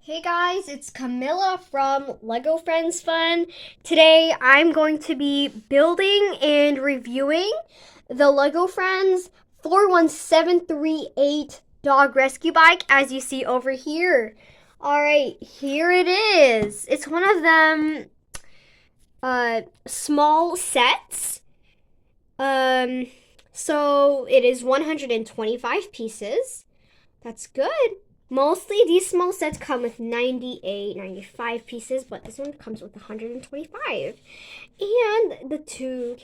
Hey guys, it's Camilla from Lego Friends Fun. Today I'm going to be building and reviewing the Lego Friends 41738 dog rescue bike as you see over here. Alright, here it is. It's one of them small sets. So it is 125 pieces. That's good. Mostly these small sets come with 98, 95 pieces, but this one comes with 125. And the two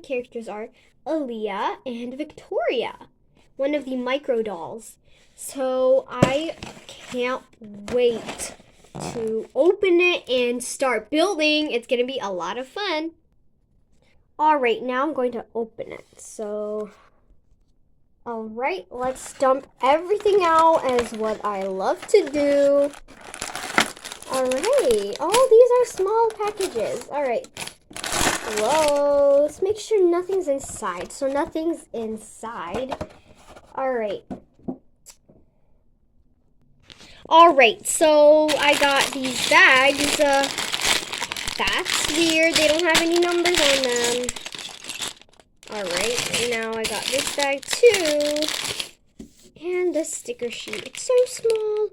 characters are Aliya and Victoria, one of the micro dolls. So I can't wait to open it and start building. It's going to be a lot of fun. All right, now I'm going to open it. All right, let's dump everything out as what I love to do. All right, oh, these are small packages. All right, whoa, let's make sure nothing's inside. So nothing's inside. All right. All right, so I got these bags. That's weird. They don't have any numbers on them. Alright, now I got this bag too. And the sticker sheet. It's so small.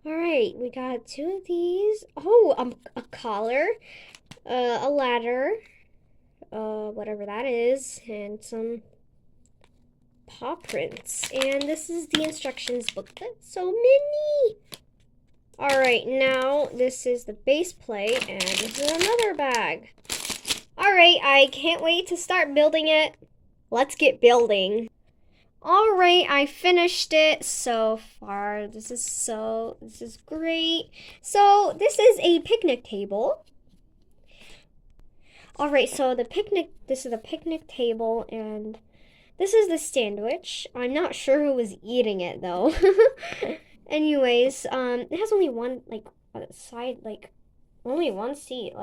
Alright, we got two of these. Oh, a collar, a ladder, whatever that is, and some paw prints. And this is the instructions booklet. So many! Alright, now this is the base plate, and this is another bag. Alright, I can't wait to start building it. Let's get building. Alright, I finished it so far. This is great. So this is a picnic table. Alright, so this is a picnic table, and this is the sandwich. I'm not sure who was eating it though. Anyways, it has only one side, only one seat,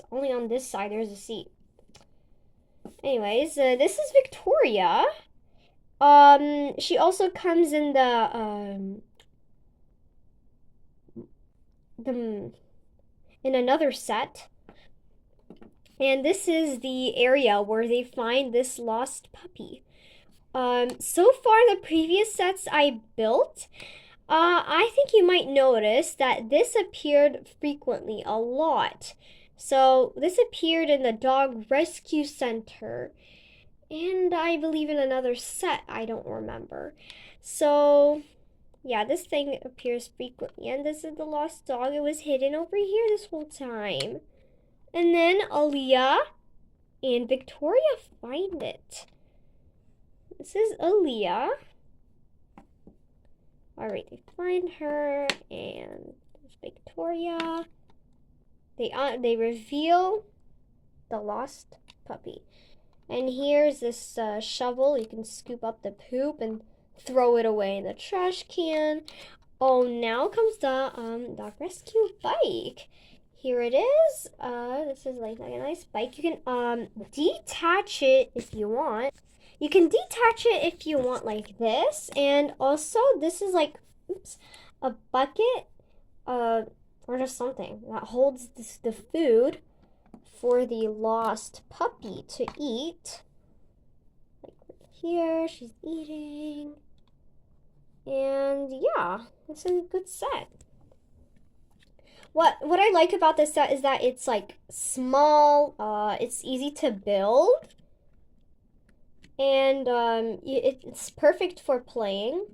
only on this side there's a seat. Anyways, this is Victoria. She also comes in in another set. And this is the area where they find this lost puppy. So far the previous sets I built, I think you might notice that this appeared frequently a lot. So this appeared in the Dog Rescue Center, and I believe in another set, I don't remember. So yeah, this thing appears frequently, and this is the lost dog. It was hidden over here this whole time. And then Aliya and Victoria find it. This is Aliya. Alright, they find her, and there's Victoria. They reveal the lost puppy. And here's this shovel. You can scoop up the poop and throw it away in the trash can. Oh, now comes the dog rescue bike. Here it is. This is like a nice bike. You can detach it if you want. You can detach it if you want like this. And also this is like, a bucket or just something that holds the food for the lost puppy to eat. Like right here, she's eating. And yeah, it's a good set. What I like about this set is that it's like small, it's easy to build, and it's perfect for playing.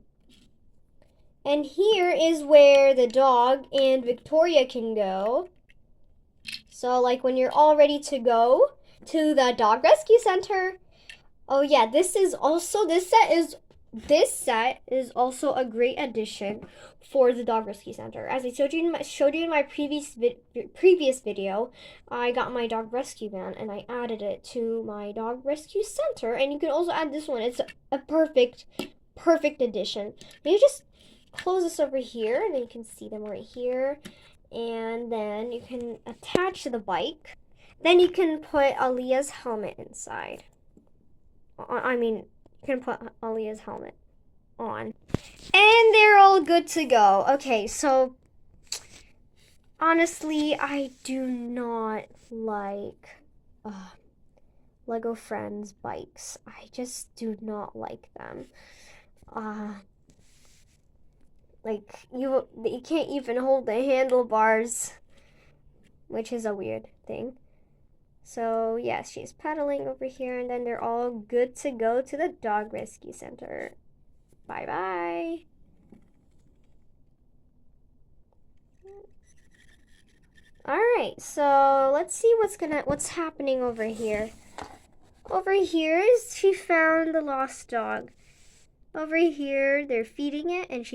And here is where the dog and Victoria can go. So like when you're all ready to go to the dog rescue center. Oh yeah, this set is also a great addition for the dog rescue center. As I showed you in my previous video, I got my dog rescue van and I added it to my dog rescue center, and you can also add this one. It's a perfect addition. You just close this over here, and then you can see them right here, and then you can attach the bike. Then you can put Aliya's helmet inside. You can put Aliya's helmet on. And they're all good to go. Okay, so honestly, I do not like Lego Friends bikes. I just do not like them. Like you can't even hold the handlebars, which is a weird thing. So yes, she's pedaling over here, and then they're all good to go to the dog rescue center. Bye bye. All right, so let's see what's happening over here. Over here is she found the lost dog. Over here they're feeding it, and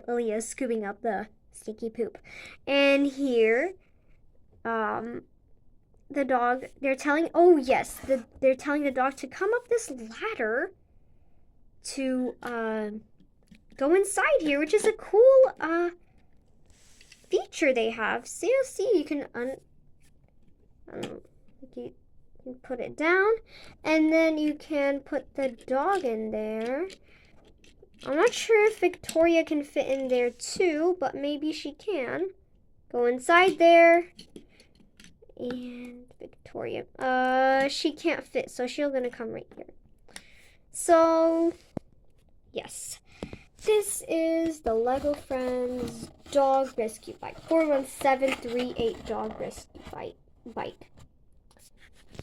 Aliya's scooping up the stinky poop. And here, the dog, they're telling the dog to come up this ladder to go inside here, which is a cool feature they have. See, you can you can put it down, and then you can put the dog in there. I'm not sure if Victoria can fit in there too, but maybe she can. Go inside there. And Victoria, she can't fit, so she's gonna come right here. So, yes. This is the Lego Friends Dog Rescue Bike. 41738 Dog Rescue Bike.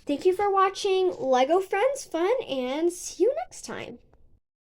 Thank you for watching Lego Friends Fun, and see you next time.